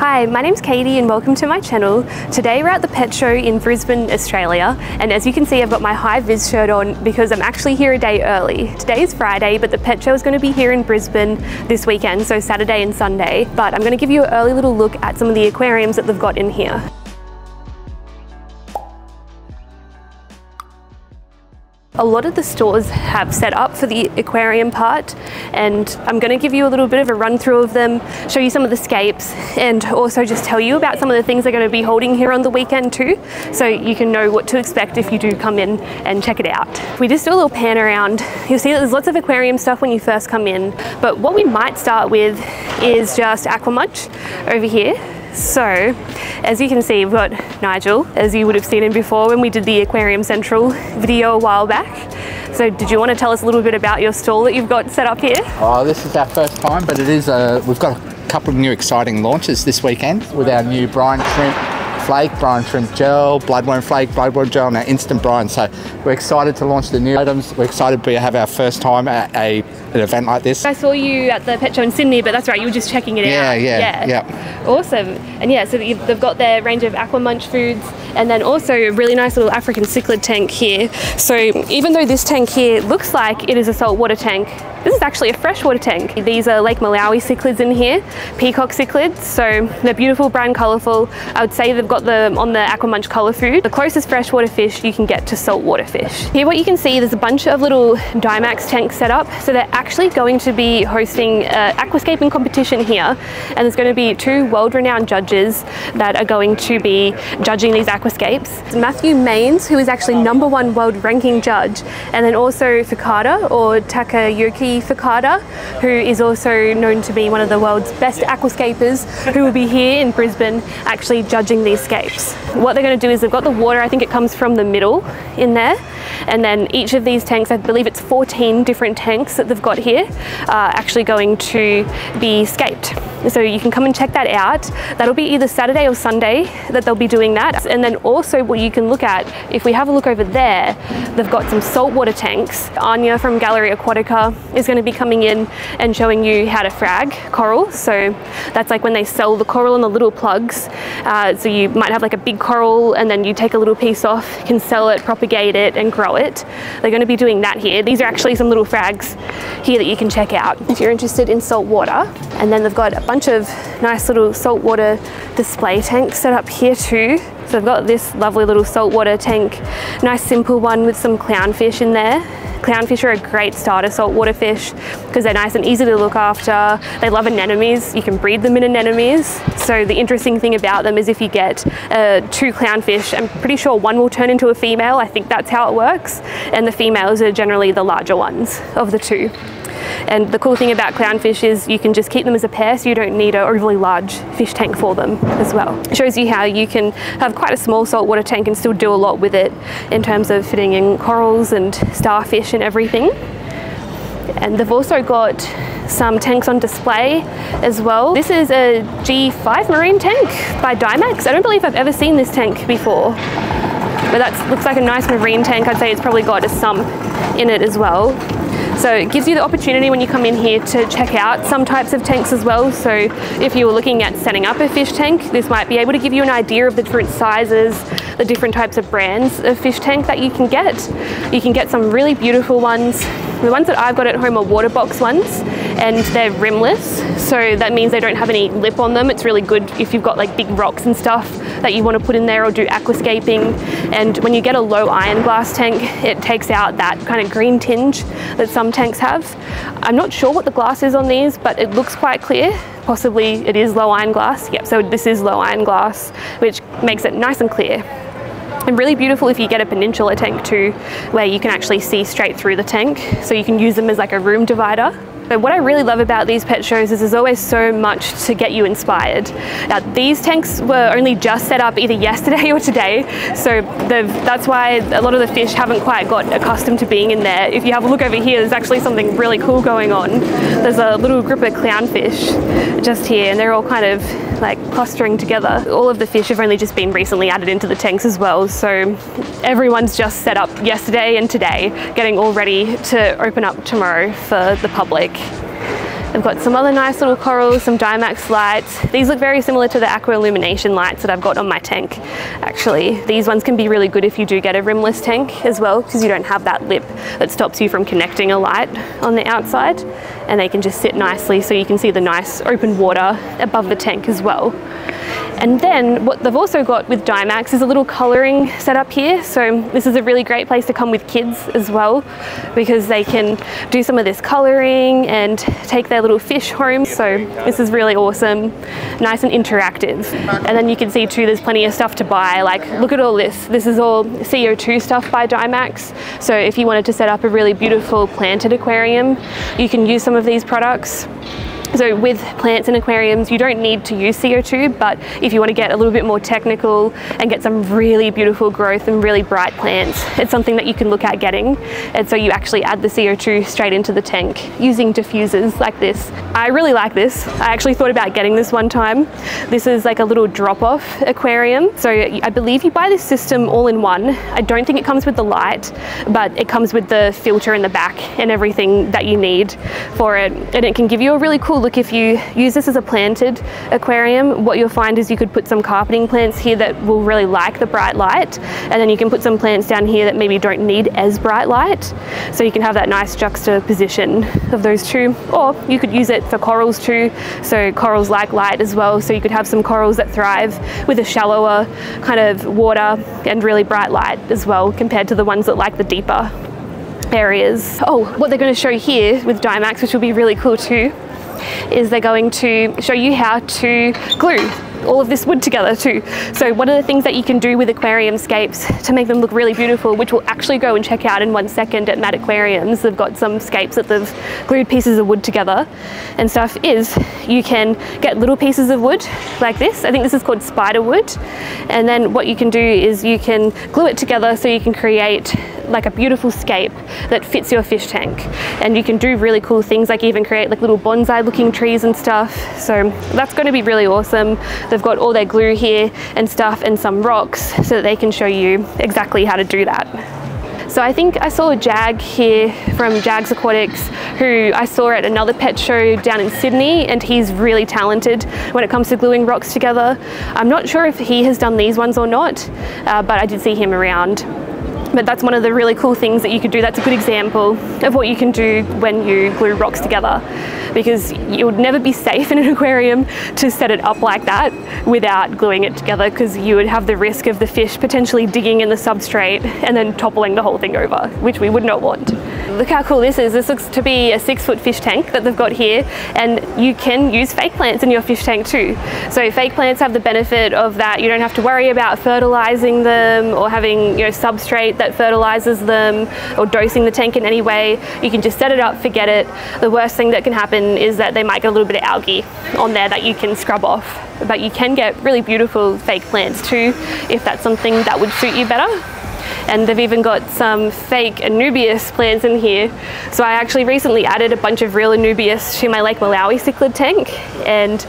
Hi, my name's Katie and welcome to my channel. Today we're at the Pet Show in Brisbane, Australia, and as you can see I've got my high-vis shirt on because I'm actually here a day early. Today is Friday, but the Pet Show is going to be here in Brisbane this weekend, so Saturday and Sunday. But I'm going to give you an early little look at some of the aquariums that they've got in here. A lot of the stores have set up for the aquarium part, and I'm going to give you a little bit of a run through of them, show you some of the scapes, and also just tell you about some of the things they're going to be holding here on the weekend too, so you can know what to expect if you do come in and check it out. We just do a little pan around. You'll see that there's lots of aquarium stuff when you first come in, but what we might start with is just Aquamunch over here. So, as you can see, we've got Nigel, as you would have seen him before when we did the Aquarium Central video a while back. So did you want to tell us a little bit about your stall that you've got set up here? Oh, this is our first time, but it is we've got a couple of new exciting launches this weekend with our new brine shrimp flake, brine shrimp gel, bloodworm flake, bloodworm gel, and our instant brine. So we're excited to launch the new items. We're excited to have our first time at an event like this. I saw you at the Pet Show in Sydney, but that's right, you were just checking it out. Yeah. Awesome. And yeah, so they've got their range of Aquamunch foods, and then also a really nice little African cichlid tank here. So even though this tank here looks like it is a saltwater tank, this is actually a freshwater tank. These are Lake Malawi cichlids in here, Peacock cichlids, so they're beautiful, bright and colourful. I would say they've got them on the Aquamunch colour food. The closest freshwater fish you can get to saltwater fish. Here what you can see, there's a bunch of little Dymax tanks set up, so they're actually going to be hosting an aquascaping competition here, and there's going to be two world-renowned judges that are going to be judging these aquascapes. It's Matthew Maines, who is actually #1 world ranking judge, and then also Fukada, or Takayuki Fukada, who is also known to be one of the world's best aquascapers, who will be here in Brisbane actually judging these scapes. What they're going to do is they've got the water, I think it comes from the middle in there, and then each of these tanks, I believe it's 14 different tanks that they've got here, are actually going to be scaped. So you can come and check that out. That'll be either Saturday or Sunday that they'll be doing that. And then also what you can look at, if we have a look over there, they've got some saltwater tanks. Anya from Gallery Aquatica is going to be coming in and showing you how to frag coral. So that's like when they sell the coral in the little plugs. So you might have like a big coral and then you take a little piece off, you can sell it, propagate it and grow it. They're going to be doing that here. These are actually some little frags here that you can check out if you're interested in saltwater. And then they've got a bunch of nice little saltwater display tanks set up here too. So I've got this lovely little saltwater tank, nice simple one with some clownfish in there. Clownfish are a great starter saltwater fish because they're nice and easy to look after. They love anemones. You can breed them in anemones. So the interesting thing about them is if you get 2 clownfish, I'm pretty sure one will turn into a female. I think that's how it works. And the females are generally the larger ones of the two. And the cool thing about clownfish is you can just keep them as a pair, so you don't need an overly large fish tank for them as well. It shows you how you can have quite a small saltwater tank and still do a lot with it in terms of fitting in corals and starfish and everything. And they've also got some tanks on display as well. This is a G5 marine tank by Dymax. I don't believe I've ever seen this tank before, but that looks like a nice marine tank. I'd say it's probably got a sump in it as well. So it gives you the opportunity when you come in here to check out some types of tanks as well. So if you were looking at setting up a fish tank, this might be able to give you an idea of the different sizes, the different types of brands of fish tank that you can get. You can get some really beautiful ones. The ones that I've got at home are water box ones, and they're rimless. So that means they don't have any lip on them. It's really good if you've got like big rocks and stuff that you want to put in there or do aquascaping. And when you get a low iron glass tank, it takes out that kind of green tinge that some tanks have. I'm not sure what the glass is on these, but it looks quite clear. Possibly it is low iron glass. Yep, so this is low iron glass, which makes it nice and clear. And really beautiful if you get a peninsula tank too, where you can actually see straight through the tank, so you can use them as like a room divider. But what I really love about these pet shows is there's always so much to get you inspired. Now, these tanks were only just set up either yesterday or today, so that's why a lot of the fish haven't quite got accustomed to being in there. If you have a look over here, there's actually something really cool going on. There's a little group of clownfish just here, and they're all kind of like clustering together. All of the fish have only just been recently added into the tanks as well, so everyone's just set up yesterday and today, getting all ready to open up tomorrow for the public. They've got some other nice little corals, some Dymax lights. These look very similar to the aqua illumination lights that I've got on my tank, actually. These ones can be really good if you do get a rimless tank as well, because you don't have that lip that stops you from connecting a light on the outside, and they can just sit nicely so you can see the nice open water above the tank as well. And then what they've also got with Dymax is a little colouring setup here. So this is a really great place to come with kids as well, because they can do some of this colouring and take their little fish home. So this is really awesome, nice and interactive. And then you can see too, there's plenty of stuff to buy. Like, look at all this. This is all CO2 stuff by Dymax. So if you wanted to set up a really beautiful planted aquarium, you can use some of these products. So with plants and aquariums, you don't need to use CO2, but if you want to get a little bit more technical and get some really beautiful growth and really bright plants, it's something that you can look at getting. And so you actually add the CO2 straight into the tank using diffusers like this. I really like this. I actually thought about getting this one time. This is like a little drop-off aquarium. So I believe you buy this system all in one. I don't think it comes with the light, but it comes with the filter in the back and everything that you need for it. And it can give you a really cool look if you use this as a planted aquarium. What you'll find is you could put some carpeting plants here that will really like the bright light, and then you can put some plants down here that maybe don't need as bright light, so you can have that nice juxtaposition of those two. Or you could use it for corals too, so corals like light as well, so you could have some corals that thrive with a shallower kind of water and really bright light as well, compared to the ones that like the deeper areas. Oh, what they're going to show here with Dymax, which will be really cool too, is they're going to show you how to glue all of this wood together too. So one of the things that you can do with aquarium scapes to make them look really beautiful, which we'll actually go and check out in 1 second at Mad Aquariums, they've got some scapes that they've glued pieces of wood together and stuff, is you can get little pieces of wood like this. I think this is called spider wood. And then what you can do is you can glue it together so you can create like a beautiful scape that fits your fish tank. And you can do really cool things, like even create like little bonsai looking trees and stuff. So that's going to be really awesome. They've got all their glue here and stuff, and some rocks, so that they can show you exactly how to do that. So I think I saw Jag here from Jag's Aquatics, who I saw at another pet show down in Sydney, and he's really talented when it comes to gluing rocks together. I'm not sure if he has done these ones or not, but I did see him around. But that's one of the really cool things that you could do. That's a good example of what you can do when you glue rocks together, because you would never be safe in an aquarium to set it up like that without gluing it together, because you would have the risk of the fish potentially digging in the substrate and then toppling the whole thing over, which we would not want. Look how cool this is. This looks to be a 6-foot fish tank that they've got here, and you can use fake plants in your fish tank too. So fake plants have the benefit of that you don't have to worry about fertilizing them or having, substrate that fertilizes them or dosing the tank in any way. You can just set it up, forget it. The worst thing that can happen is that they might get a little bit of algae on there that you can scrub off. But you can get really beautiful fake plants too, if that's something that would suit you better. And they've even got some fake Anubias plants in here. So I actually recently added a bunch of real Anubias to my Lake Malawi cichlid tank, and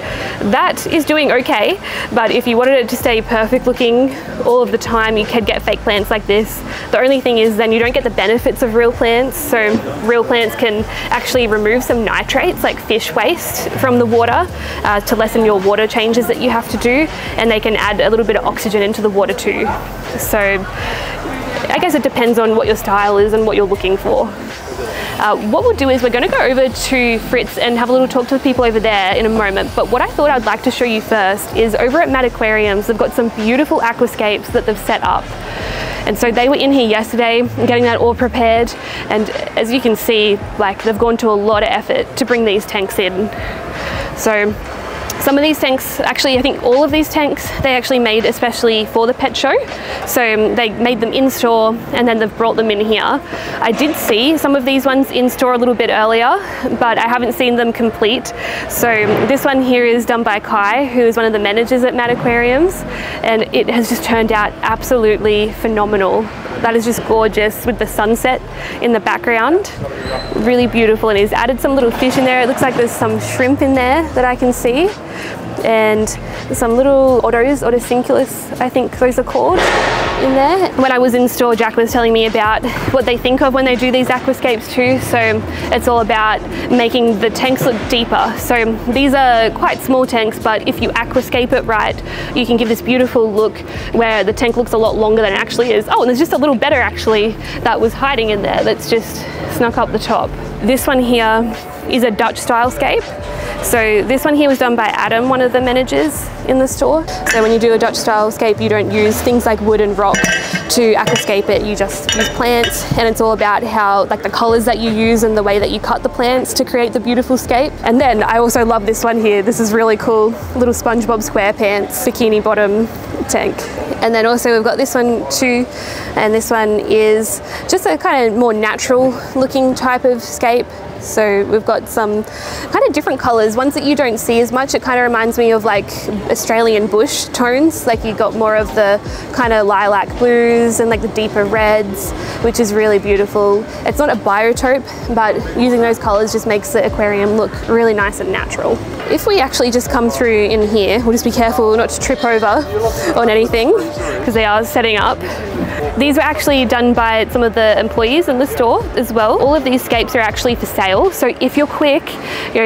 that is doing okay. But if you wanted it to stay perfect looking all of the time, you could get fake plants like this. The only thing is then you don't get the benefits of real plants. So real plants can actually remove some nitrates, like fish waste, from the water to lessen your water changes that you have to do, and they can add a little bit of oxygen into the water too. So I guess it depends on what your style is and what you're looking for. What we'll do is we're going to go over to Fritz and have a little talk to the people over there in a moment. But what I thought I'd like to show you first is over at Mad Aquariums, they've got some beautiful aquascapes that they've set up. And so they were in here yesterday getting that all prepared. And as you can see, like, they've gone to a lot of effort to bring these tanks in. So some of these tanks, actually I think all of these tanks, they actually made especially for the pet show. So they made them in store and then they've brought them in here. I did see some of these ones in store a little bit earlier, but I haven't seen them complete. So this one here is done by Kai, who is one of the managers at Mad Aquariums, and it has just turned out absolutely phenomenal. That is just gorgeous with the sunset in the background. Really beautiful, and he's added some little fish in there. It looks like there's some shrimp in there that I can see. and some little Otocinclus, I think those are called, in there. When I was in store, Jack was telling me about what they think of when they do these aquascapes too. So it's all about making the tanks look deeper. So these are quite small tanks, but if you aquascape it right, you can give this beautiful look where the tank looks a lot longer than it actually is. Oh, and there's just a little better actually that was hiding in there that's just snuck up the top. This one here is a Dutch style scape. So this one here was done by Adam, one of the managers in the store. So when you do a Dutch style scape, you don't use things like wood and rock to aquascape it. You just use plants, and it's all about how, like, the colors that you use and the way that you cut the plants to create the beautiful scape. And then I also love this one here. This is really cool. Little SpongeBob SquarePants bikini bottom tank. And then also we've got this one too, and this one is just a kind of more natural looking type of scape. So we've got some kind of different colors, ones that you don't see as much. It kind of reminds me of like Australian bush tones, like you got more of the kind of lilac blues and like the deeper reds, which is really beautiful. It's not a biotope, but using those colors just makes the aquarium look really nice and natural. If we actually just come through in here, we'll just be careful not to trip over on anything because they are setting up. These were actually done by some of the employees in the store as well. All of these scapes are actually for sale. So if you're quick,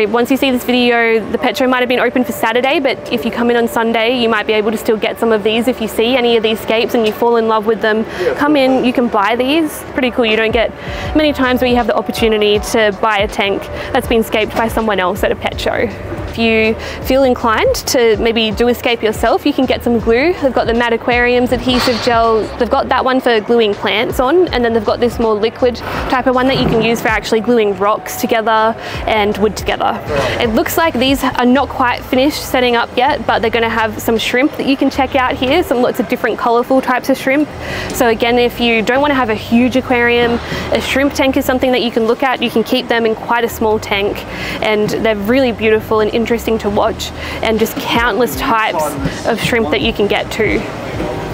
once you see this video, the pet show might have been open for Saturday, but if you come in on Sunday, you might be able to still get some of these. If you see any of these scapes and you fall in love with them, come in, you can buy these. Pretty cool. You don't get many times where you have the opportunity to buy a tank that's been scaped by someone else at a pet show. If you feel inclined to maybe do a scape yourself, you can get some glue. They've got the Matte Aquariums adhesive gel. They've got that one for gluing plants on, and then they've got this more liquid type of one that you can use for actually gluing rocks together and wood together. It looks like these are not quite finished setting up yet, but they're going to have some shrimp that you can check out here, some lots of different colorful types of shrimp. So again, if you don't want to have a huge aquarium, a shrimp tank is something that you can look at. You can keep them in quite a small tank, and they're really beautiful and interesting to watch, and just countless types of shrimp that you can get too.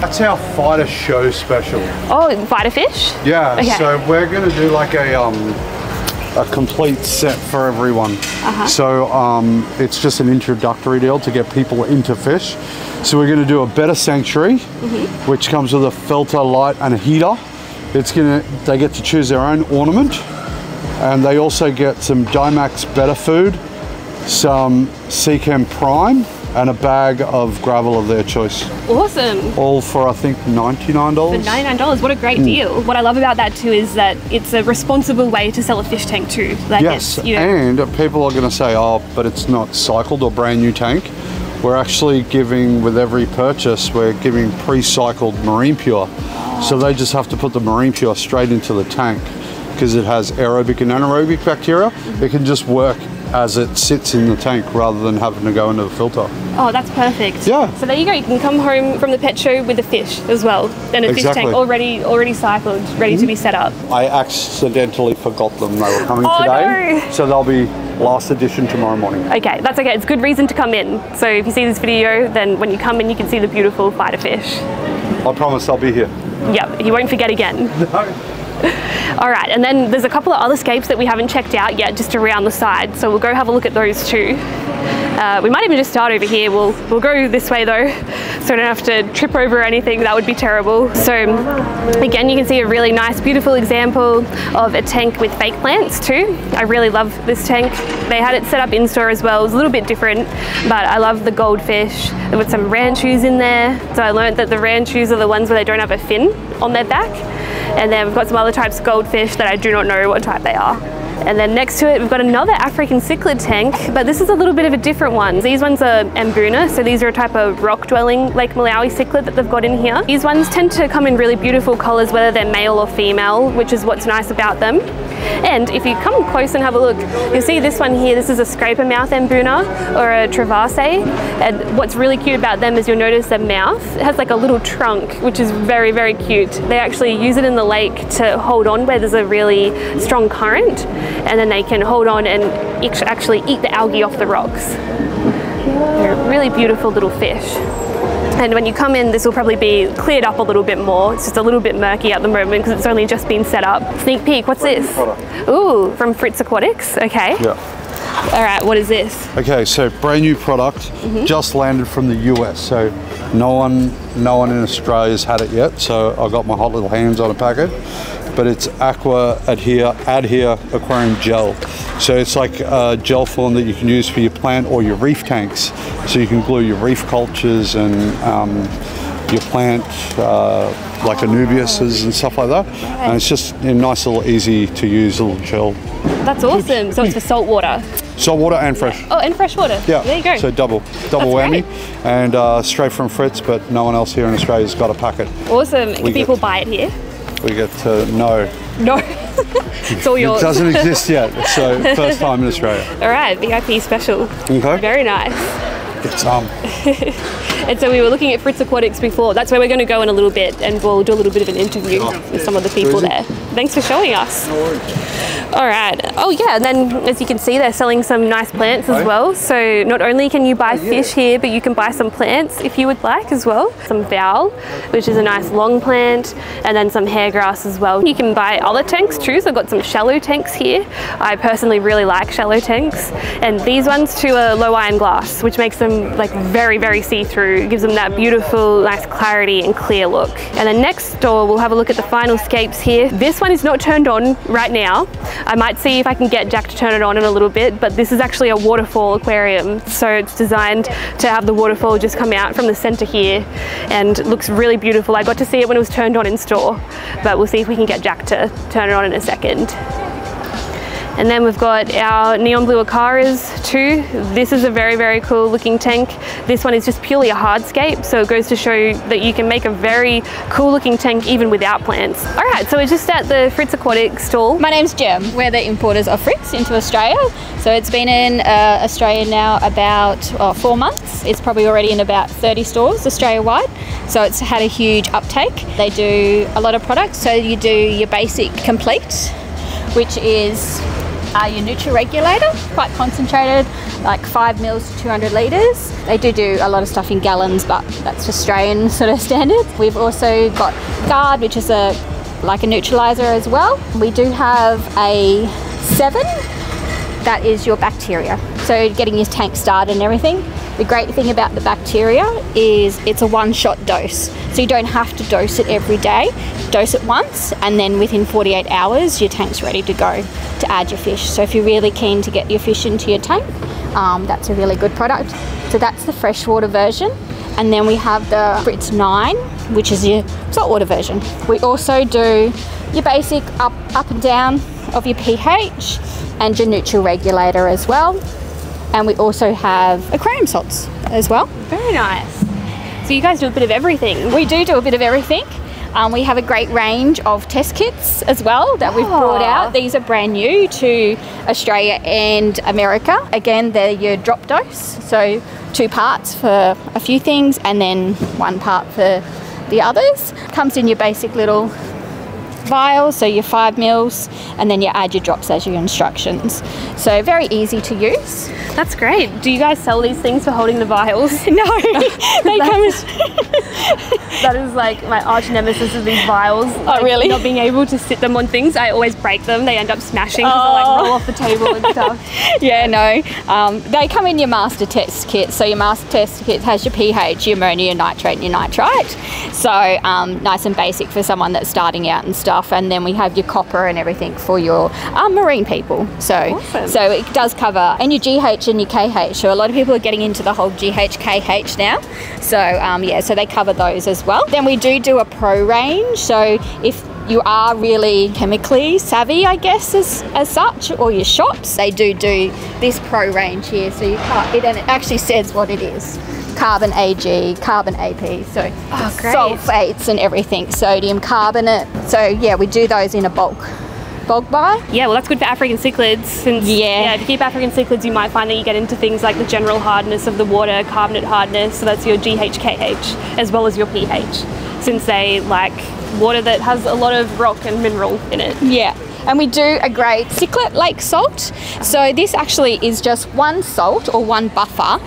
That's our fighter show special. Oh, fighter fish? Yeah, okay. So we're going to do like a complete set for everyone. So it's just an introductory deal to get people into fish. So we're going to do a better sanctuary, which comes with a filter, light and a heater. They get to choose their own ornament, and they also get some Dymax better food, some Seachem Prime, and a bag of gravel of their choice. Awesome. All for, I think, $99. For $99, what a great deal. What I love about that too is that it's a responsible way to sell a fish tank too. Like yes, you know, and people are going to say, oh, but it's not cycled or brand new tank. We're actually giving, with every purchase, we're giving pre-cycled Marine Pure. So they just have to put the Marine Pure straight into the tank because it has aerobic and anaerobic bacteria. It can just work as it sits in the tank rather than having to go into the filter. Oh, that's perfect. Yeah. So there you go. You can come home from the pet show with a fish as well, and a fish tank already cycled, ready to be set up. I accidentally forgot them. They were coming today, no. So they'll be last edition tomorrow morning. Okay, that's okay. It's good reason to come in. So if you see this video, then when you come in, you can see the beautiful fighter fish. I promise I'll be here. Yep, you won't forget again. No. All right, and then there's a couple of other scapes that we haven't checked out yet, just around the side. So we'll go have a look at those too. We might even just start over here. We'll go this way though, so I don't have to trip over anything. That would be terrible. So again, you can see a really nice, beautiful example of a tank with fake plants too. I really love this tank. They had it set up in store as well. It was a little bit different, but I love the goldfish. There were some ranchus in there. So I learned that the ranchus are the ones where they don't have a fin on their back. And then we've got some other types of goldfish that I do not know what type they are. And then next to it, we've got another African cichlid tank, but this is a little bit of a different one. These ones are Mbuna, so these are a type of rock-dwelling Lake Malawi cichlid that they've got in here. These ones tend to come in really beautiful colors, whether they're male or female, which is what's nice about them. And if you come close and have a look, you'll see this one here. This is a scraper mouth Mbuna, or a travase. And what's really cute about them is you'll notice their mouth has like a little trunk, which is very, very cute. They actually use it in the lake to hold on where there's a really strong current, and then they can hold on and actually eat the algae off the rocks. They're a really beautiful little fish. And when you come in, this will probably be cleared up a little bit more. It's just a little bit murky at the moment because it's only just been set up. Sneak peek, what's this? Ooh, from Fritz Aquatics, okay. Yeah. All right, what is this? Okay, so brand new product, just landed from the US. So no one in Australia has had it yet. So I got my hot little hands on a packet. But it's Aqua Adhere Aquarium Gel. So it's like a gel form that you can use for your plant or your reef tanks. So you can glue your reef cultures and your plant, like Anubiuses and stuff like that. And it's just a nice little, easy to use little gel. That's awesome. So it's for salt water. Salt water and fresh. Oh, and fresh water. Yeah. There you go. So double whammy. And straight from Fritz, but no one else here in Australia's got a packet. Awesome. Can people buy it here? We get to no. It's all yours. It doesn't exist yet, so first time in Australia. All right, VIP special. Okay. Very nice. Get some. And so we were looking at Fritz Aquatics before. That's where we're going to go in a little bit, and we'll do a little bit of an interview with some of the people there. Thanks for showing us. No worries. All right. Oh yeah, and then as you can see, they're selling some nice plants as well. So not only can you buy fish here, but you can buy some plants if you would like as well. Some Val, which is a nice long plant, and then some hair grass as well. You can buy other tanks too. So I've got some shallow tanks here. I personally really like shallow tanks, and these ones too are low iron glass, which makes them like very, very see-through. It gives them that beautiful, nice clarity and clear look. And then next door, we'll have a look at the final scapes here. This one is not turned on right now. I might see if I can get Jack to turn it on in a little bit, but this is actually a waterfall aquarium. So it's designed to have the waterfall just come out from the center here, and it looks really beautiful. I got to see it when it was turned on in store, but we'll see if we can get Jack to turn it on in a second. And then we've got our neon blue Acaras too. This is a very, very cool looking tank. This one is just purely a hardscape, so it goes to show that you can make a very cool looking tank even without plants. All right, so we're just at the Fritz Aquatics stall. My name's Jem. We're the importers of Fritz into Australia. So it's been in Australia now about 4 months. It's probably already in about 30 stores Australia-wide. So it's had a huge uptake. They do a lot of products. So you do your basic complete, which is your neutral regulator, quite concentrated, like 5 mils to 200 litres. They do a lot of stuff in gallons, but that's Australian sort of standard. We've also got guard, which is like a neutralizer as well. We do have a 7, that is your bacteria. So getting your tank started and everything. The great thing about the bacteria is it's a one-shot dose. So you don't have to dose it every day. Dose it once, and then within 48 hours, your tank's ready to go to add your fish. So if you're really keen to get your fish into your tank, that's a really good product. So that's the freshwater version. And then we have the Fritz 9, which is your saltwater version. We also do your basic up and down of your pH and your neutral regulator as well. And we also have aquarium salts as well. Very nice. So you guys do a bit of everything. We do a bit of everything. We have a great range of test kits as well that we've brought out. These are brand new to Australia and America. Again, they're your drop dose. So 2 parts for a few things and then 1 part for the others. Comes in your basic little vials, so your 5 mils, and then you add your drops as your instructions. So very easy to use. That's great. Do you guys sell these things for holding the vials? No, they come as... That is like my arch nemesis of these vials. Oh, really? Not being able to sit them on things. I always break them. They end up smashing because they like roll off the table and stuff. Yeah, no. They come in your master test kit. So your master test kit has your pH, your ammonia, your nitrate, and your nitrite. So nice and basic for someone that's starting out and stuff. And then we have your copper and everything for your marine people. So, awesome. So it does cover, and your GH and your KH. So a lot of people are getting into the whole GH, KH now. So yeah, so they cover those as well. Then we do a pro range. So if you are really chemically savvy, I guess, as such, or your shops, they do this pro range here. So you can't, and it actually says what it is. Carbon AG, carbon AP, so sulfates and everything, sodium carbonate. So yeah, we do those in a bulk buy. Yeah, well that's good for African cichlids. Since, yeah, if you keep African cichlids, you might find that you get into things like the general hardness of the water, carbonate hardness, so that's your GH, KH, as well as your pH, since they like water that has a lot of rock and mineral in it. Yeah. And we do a grade Cichlid lake salt. So this actually is just one salt or one buffer.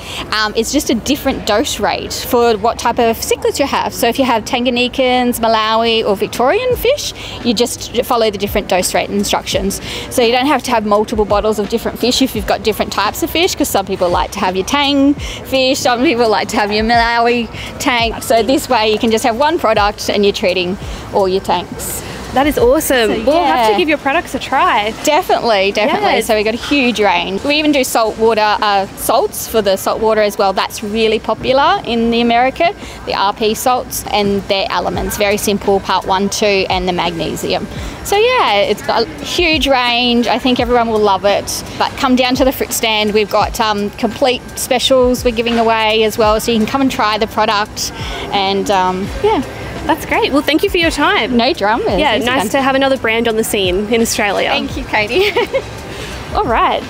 It's just a different dose rate for what type of cichlids you have. So if you have Tanganyikans, Malawi or Victorian fish, you just follow the different dose rate instructions. So you don't have to have multiple bottles of different fish if you've got different types of fish, because some people like to have your Tang fish, some people like to have your Malawi tank. So this way you can just have one product and you're treating all your tanks. That is awesome. So, we'll have to give your products a try. Definitely. Yeah. So we've got a huge range. We even do saltwater salts for the saltwater as well. That's really popular in the America, the RP salts and their elements. Very simple, part 1, 2 and the magnesium. So yeah, it's got a huge range. I think everyone will love it. But come down to the Fritz stand. We've got complete specials we're giving away as well. So you can come and try the product and yeah. That's great. Well, thank you for your time. No dramas. Yeah, nice to have another brand on the scene in Australia. Thank you, Katie. All right.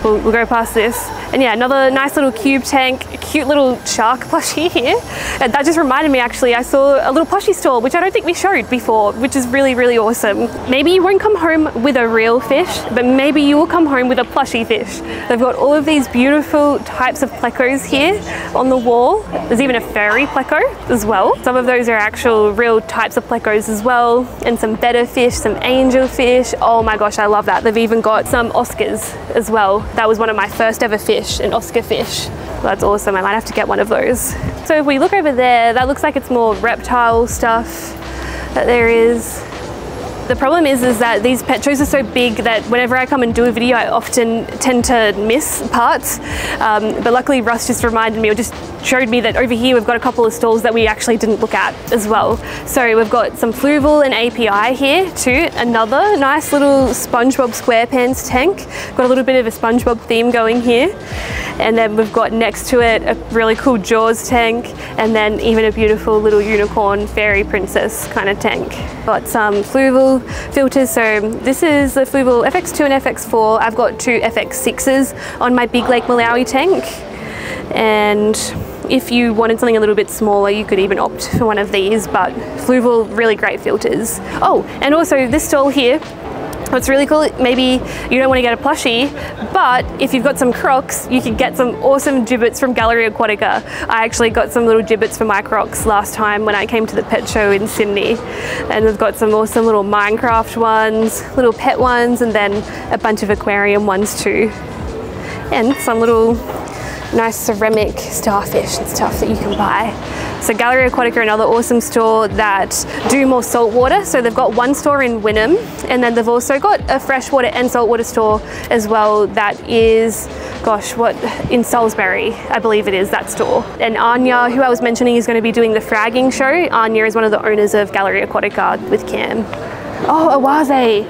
We'll go past this. And yeah, another nice little cube tank, a cute little shark plushie here. And that just reminded me, actually, I saw a little plushie stall, which I don't think we showed before, which is really, really awesome. Maybe you won't come home with a real fish, but maybe you will come home with a plushie fish. They've got all of these beautiful types of plecos here on the wall. There's even a furry pleco as well. Some of those are actual real types of plecos as well, and some betta fish, some angel fish. Oh my gosh, I love that. They've even got some Oscars as well. That was one of my first ever fish, an Oscar fish. That's awesome. I might have to get one of those. So if we look over there, that looks like it's more reptile stuff that there is. The problem is that these pet shows are so big that whenever I come and do a video, I often tend to miss parts. But luckily Russ just reminded me, or just showed me, that over here we've got a couple of stalls that we actually didn't look at as well. So we've got some Fluval and API here too. Another nice little SpongeBob SquarePants tank. Got a little bit of a SpongeBob theme going here. And then we've got next to it a really cool Jaws tank, and then even a beautiful little unicorn fairy princess kind of tank. Got some Fluval filters. So this is the Fluval FX2 and FX4. I've got 2 FX6s on my Big Lake Malawi tank. And if you wanted something a little bit smaller, you could even opt for one of these, but Fluval, really great filters. Oh, and also this stall here, what's really cool, maybe you don't want to get a plushie, but if you've got some crocs, you can get some awesome gibbets from Gallery Aquatica. I actually got some little gibbets for my crocs last time when I came to the pet show in Sydney. And they've got some awesome little Minecraft ones, little pet ones, and then a bunch of aquarium ones too. And some little nice ceramic starfish and stuff that you can buy. So Gallery Aquatica are another awesome store that do more saltwater. So they've got one store in Wynnum, and then they've also got a freshwater and saltwater store as well that is, gosh, what, in Salisbury, I believe it is, that store. And Anya, who I was mentioning, is going to be doing the fragging show. Anya is one of the owners of Gallery Aquatica with Cam. Oh, Awaze.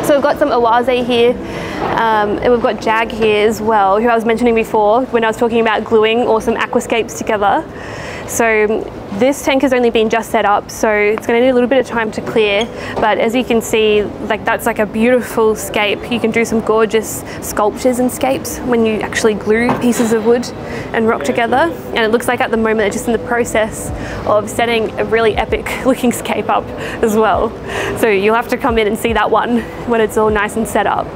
So we've got some Awaze here. And we've got Jag here as well, who I was mentioning before when I was talking about gluing awesome aquascapes together. So this tank has only been just set up, so it's going to need a little bit of time to clear, but as you can see, like, that's like a beautiful scape. You can do some gorgeous sculptures and scapes when you actually glue pieces of wood and rock together, and it looks like at the moment they're just in the process of setting a really epic looking scape up as well. So you'll have to come in and see that one when it's all nice and set up.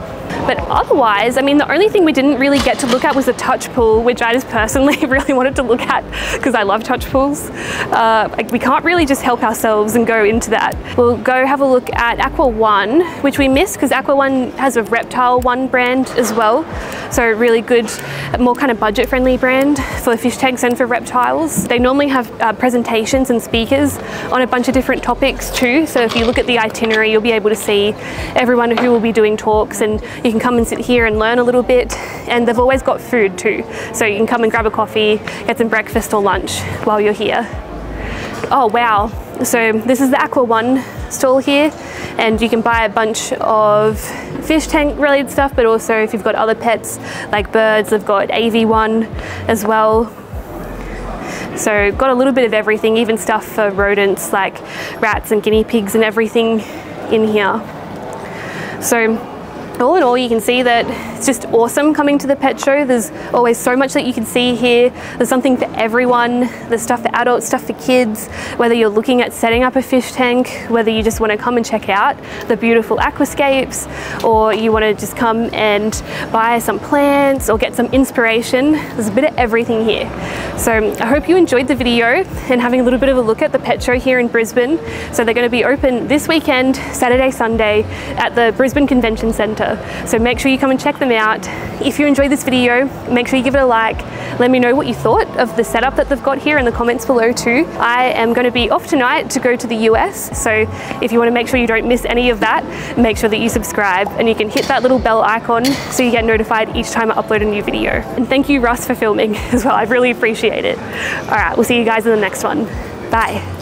But otherwise, I mean, the only thing we didn't really get to look at was the touch pool, which I just personally really wanted to look at because I love touch pools. We can't really just help ourselves and go into that. We'll go have a look at Aqua One, which we missed because Aqua One has a Reptile One brand as well. So really good, more kind of budget-friendly brand for fish tanks and for reptiles. They normally have presentations and speakers on a bunch of different topics too. So if you look at the itinerary, you'll be able to see everyone who will be doing talks, and you can come and sit here and learn a little bit. And they've always got food too. So you can come and grab a coffee, get some breakfast or lunch while you're here. Oh wow. So this is the Aqua One stall here, and you can buy a bunch of fish tank related stuff, but also if you've got other pets like birds, they've got AV1 as well. So got a little bit of everything, even stuff for rodents like rats and guinea pigs and everything in here. So all in all, you can see that it's just awesome coming to the pet show. There's always so much that you can see here. There's something for everyone. There's stuff for adults, stuff for kids, whether you're looking at setting up a fish tank, whether you just want to come and check out the beautiful aquascapes, or you want to just come and buy some plants or get some inspiration. There's a bit of everything here. So I hope you enjoyed the video and having a little bit of a look at the pet show here in Brisbane. So they're going to be open this weekend, Saturday, Sunday, at the Brisbane Convention Centre. So make sure you come and check them out. If you enjoyed this video, make sure you give it a like. Let me know what you thought of the setup that they've got here in the comments below too. I am going to be off tonight to go to the US, so if you want to make sure you don't miss any of that, make sure that you subscribe and you can hit that little bell icon so you get notified each time I upload a new video. And thank you, Russ, for filming as well. I really appreciate it. All right, we'll see you guys in the next one. Bye.